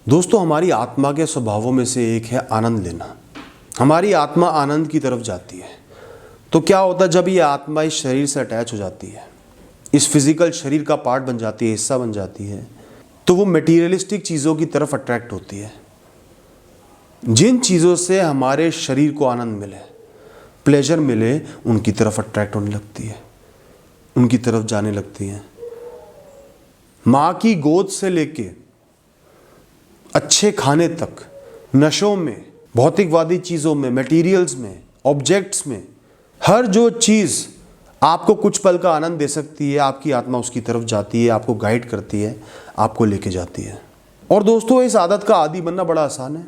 दोस्तों, हमारी आत्मा के स्वभावों में से एक है आनंद लेना। हमारी आत्मा आनंद की तरफ जाती है। तो क्या होता है जब ये आत्मा इस शरीर से अटैच हो जाती है, इस फिजिकल शरीर का पार्ट बन जाती है, हिस्सा बन जाती है, तो वो मटीरियलिस्टिक चीज़ों की तरफ अट्रैक्ट होती है। जिन चीज़ों से हमारे शरीर को आनंद मिले, प्लेजर मिले, उनकी तरफ अट्रैक्ट होने लगती है, उनकी तरफ जाने लगती है। माँ की गोद से लेके अच्छे खाने तक, नशों में, भौतिकवादी चीज़ों में, मटेरियल्स में, ऑब्जेक्ट्स में, हर जो चीज़ आपको कुछ पल का आनंद दे सकती है, आपकी आत्मा उसकी तरफ जाती है, आपको गाइड करती है, आपको लेके जाती है। और दोस्तों, इस आदत का आदी बनना बड़ा आसान है।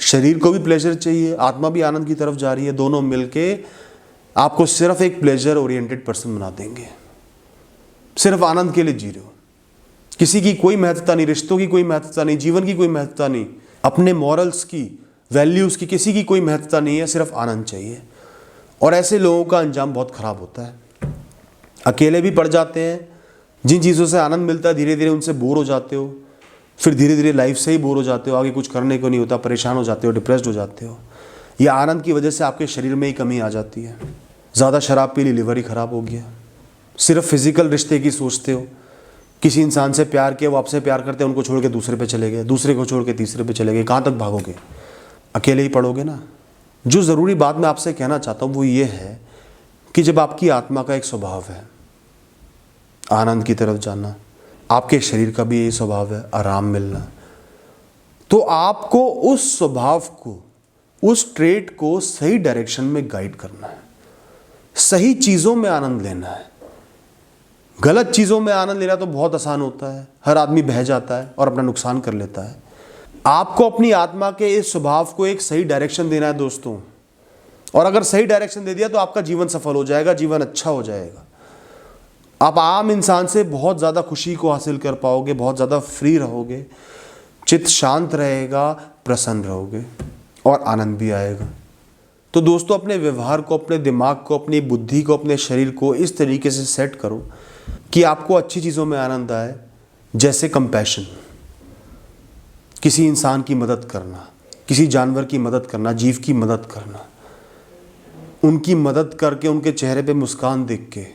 शरीर को भी प्लेजर चाहिए, आत्मा भी आनंद की तरफ जा रही है, दोनों मिलके आपको सिर्फ एक प्लेजर ओरिएंटेड पर्सन बना देंगे। सिर्फ आनंद के लिए जी रहे हो, किसी की कोई महत्वता नहीं, रिश्तों की कोई महत्वता नहीं, जीवन की कोई महत्वता नहीं, अपने मॉरल्स की, वैल्यूज़ की किसी की कोई महत्वता नहीं है, सिर्फ आनंद चाहिए। और ऐसे लोगों का अंजाम बहुत ख़राब होता है। अकेले भी पड़ जाते हैं। जिन चीज़ों से आनंद मिलता है धीरे धीरे उनसे बोर हो जाते हो, फिर धीरे धीरे लाइफ से ही बोर हो जाते हो, आगे कुछ करने को नहीं होता, परेशान हो जाते हो, डिप्रेस्ड हो जाते हो। यह आनंद की वजह से आपके शरीर में ही कमी आ जाती है। ज़्यादा शराब पी ली, लिवर ही ख़राब हो गया। सिर्फ फिजिकल रिश्ते की सोचते हो, किसी इंसान से प्यार किया, वो आपसे प्यार करते हैं, उनको छोड़ के दूसरे पे चले गए, दूसरे को छोड़ के तीसरे पे चले गए। कहाँ तक भागोगे? अकेले ही पड़ोगे ना। जो ज़रूरी बात मैं आपसे कहना चाहता हूँ वो ये है कि जब आपकी आत्मा का एक स्वभाव है आनंद की तरफ जाना, आपके शरीर का भी यही स्वभाव है आराम मिलना, तो आपको उस स्वभाव को, उस ट्रेट को सही डायरेक्शन में गाइड करना है। सही चीज़ों में आनंद लेना है। गलत चीज़ों में आनंद लेना तो बहुत आसान होता है, हर आदमी बह जाता है और अपना नुकसान कर लेता है। आपको अपनी आत्मा के इस स्वभाव को एक सही डायरेक्शन देना है दोस्तों। और अगर सही डायरेक्शन दे दिया तो आपका जीवन सफल हो जाएगा, जीवन अच्छा हो जाएगा। आप आम इंसान से बहुत ज़्यादा खुशी को हासिल कर पाओगे, बहुत ज़्यादा फ्री रहोगे, चित्त शांत रहेगा, प्रसन्न रहोगे और आनंद भी आएगा। तो दोस्तों, अपने व्यवहार को, अपने दिमाग को, अपनी बुद्धि को, अपने शरीर को इस तरीके से सेट करो कि आपको अच्छी चीज़ों में आनंद आए। जैसे कंपैशन, किसी इंसान की मदद करना, किसी जानवर की मदद करना, जीव की मदद करना, उनकी मदद करके उनके चेहरे पे मुस्कान देख के,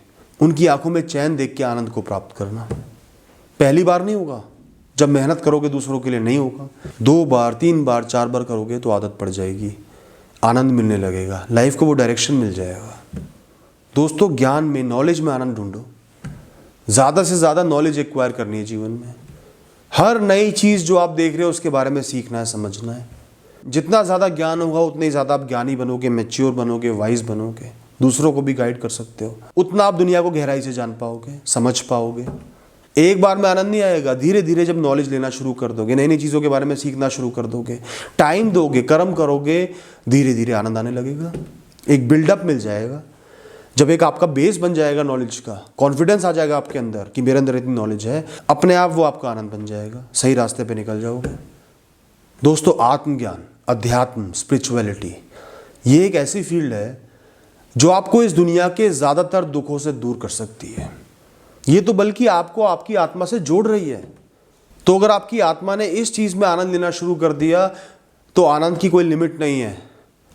उनकी आंखों में चैन देख के आनंद को प्राप्त करना। पहली बार नहीं होगा, जब मेहनत करोगे दूसरों के लिए नहीं होगा। 2 बार, 3 बार, 4 बार करोगे तो आदत पड़ जाएगी, आनंद मिलने लगेगा, लाइफ को वो डायरेक्शन मिल जाएगा। दोस्तों, ज्ञान में, नॉलेज में आनंद ढूंढो। ज़्यादा से ज़्यादा नॉलेज एक्वायर करनी है जीवन में। हर नई चीज़ जो आप देख रहे हो उसके बारे में सीखना है, समझना है। जितना ज़्यादा ज्ञान होगा उतने ही ज़्यादा आप ज्ञानी बनोगे, मैच्योर बनोगे, वाइज बनोगे, दूसरों को भी गाइड कर सकते हो। उतना आप दुनिया को गहराई से जान पाओगे, समझ पाओगे। एक बार में आनंद नहीं आएगा, धीरे धीरे जब नॉलेज लेना शुरू कर दोगे, नई नई चीज़ों के बारे में सीखना शुरू कर दोगे, टाइम दोगे, कर्म करोगे, धीरे धीरे आनंद आने लगेगा। एक बिल्डअप मिल जाएगा। जब एक आपका बेस बन जाएगा नॉलेज का, कॉन्फिडेंस आ जाएगा आपके अंदर कि मेरे अंदर इतनी नॉलेज है, अपने आप वो आपका आनंद बन जाएगा, सही रास्ते पे निकल जाओगे। दोस्तों, आत्मज्ञान, अध्यात्म, स्पिरिचुअलिटी, ये एक ऐसी फील्ड है जो आपको इस दुनिया के ज़्यादातर दुखों से दूर कर सकती है। ये तो बल्कि आपको आपकी आत्मा से जोड़ रही है। तो अगर आपकी आत्मा ने इस चीज़ में आनंद लेना शुरू कर दिया तो आनंद की कोई लिमिट नहीं है।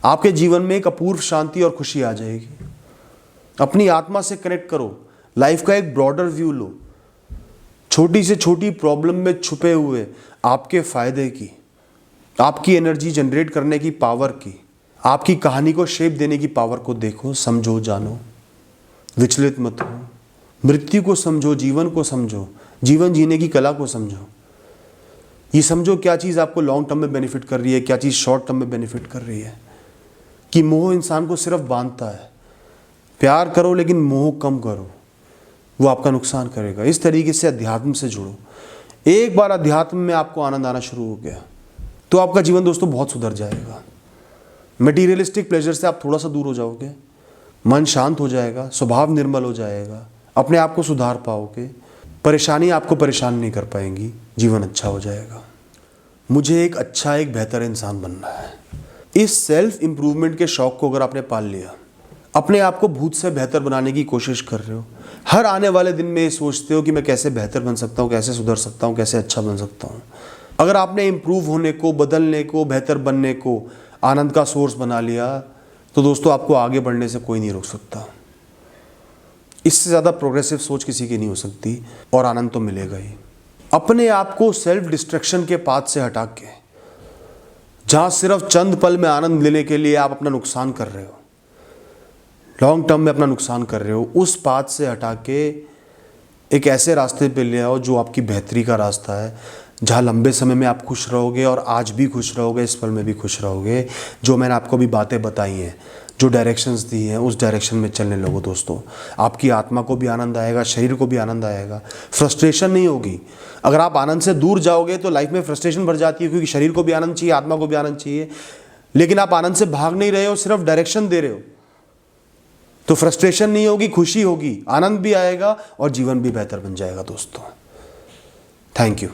आपके जीवन में एक अपूर्व शांति और खुशी आ जाएगी। अपनी आत्मा से कनेक्ट करो, लाइफ का एक ब्रॉडर व्यू लो। छोटी से छोटी प्रॉब्लम में छुपे हुए आपके फायदे की, आपकी एनर्जी जनरेट करने की पावर की, आपकी कहानी को शेप देने की पावर को देखो, समझो, जानो, विचलित मत हो। मृत्यु को समझो, जीवन को समझो, जीवन जीने की कला को समझो। ये समझो क्या चीज़ आपको लॉन्ग टर्म में बेनिफिट कर रही है, क्या चीज़ शॉर्ट टर्म में बेनिफिट कर रही है। कि मोह इंसान को सिर्फ बांधता है। प्यार करो लेकिन मोह कम करो, वो आपका नुकसान करेगा। इस तरीके से अध्यात्म से जुड़ो। एक बार अध्यात्म में आपको आनंद आना शुरू हो गया तो आपका जीवन दोस्तों बहुत सुधर जाएगा। मटीरियलिस्टिक प्लेजर से आप थोड़ा सा दूर हो जाओगे, मन शांत हो जाएगा, स्वभाव निर्मल हो जाएगा, अपने आप को सुधार पाओगे, परेशानी आपको परेशान नहीं कर पाएंगी, जीवन अच्छा हो जाएगा। मुझे एक अच्छा, एक बेहतर इंसान बनना है। इस सेल्फ इम्प्रूवमेंट के शौक को अगर आपने पाल लिया, अपने आप को भूत से बेहतर बनाने की कोशिश कर रहे हो, हर आने वाले दिन में ये सोचते हो कि मैं कैसे बेहतर बन सकता हूँ, कैसे सुधर सकता हूँ, कैसे अच्छा बन सकता हूँ, अगर आपने इम्प्रूव होने को, बदलने को, बेहतर बनने को आनंद का सोर्स बना लिया तो दोस्तों आपको आगे बढ़ने से कोई नहीं रोक सकता। इससे ज़्यादा प्रोग्रेसिव सोच किसी की नहीं हो सकती और आनंद तो मिलेगा ही। अपने आप को सेल्फ डिस्ट्रक्शन के पाथ से हटा के, जहाँ सिर्फ चंद पल में आनंद लेने के लिए आप अपना नुकसान कर रहे हो, लॉन्ग टर्म में अपना नुकसान कर रहे हो, उस पाथ से हटा के एक ऐसे रास्ते पे ले आओ जो आपकी बेहतरी का रास्ता है, जहाँ लंबे समय में आप खुश रहोगे और आज भी खुश रहोगे, इस पल में भी खुश रहोगे। जो मैंने आपको अभी बातें बताई हैं, जो डायरेक्शंस दी हैं, उस डायरेक्शन में चलने लगो दोस्तों। आपकी आत्मा को भी आनंद आएगा, शरीर को भी आनंद आएगा, फ्रस्ट्रेशन नहीं होगी। अगर आप आनंद से दूर जाओगे तो लाइफ में फ्रस्ट्रेशन भर जाती है, क्योंकि शरीर को भी आनंद चाहिए, आत्मा को भी आनंद चाहिए, लेकिन आप आनंद से भाग नहीं रहे हो, सिर्फ डायरेक्शन दे रहे हो, तो फ्रस्ट्रेशन नहीं होगी, खुशी होगी, आनंद भी आएगा और जीवन भी बेहतर बन जाएगा दोस्तों। Thank you.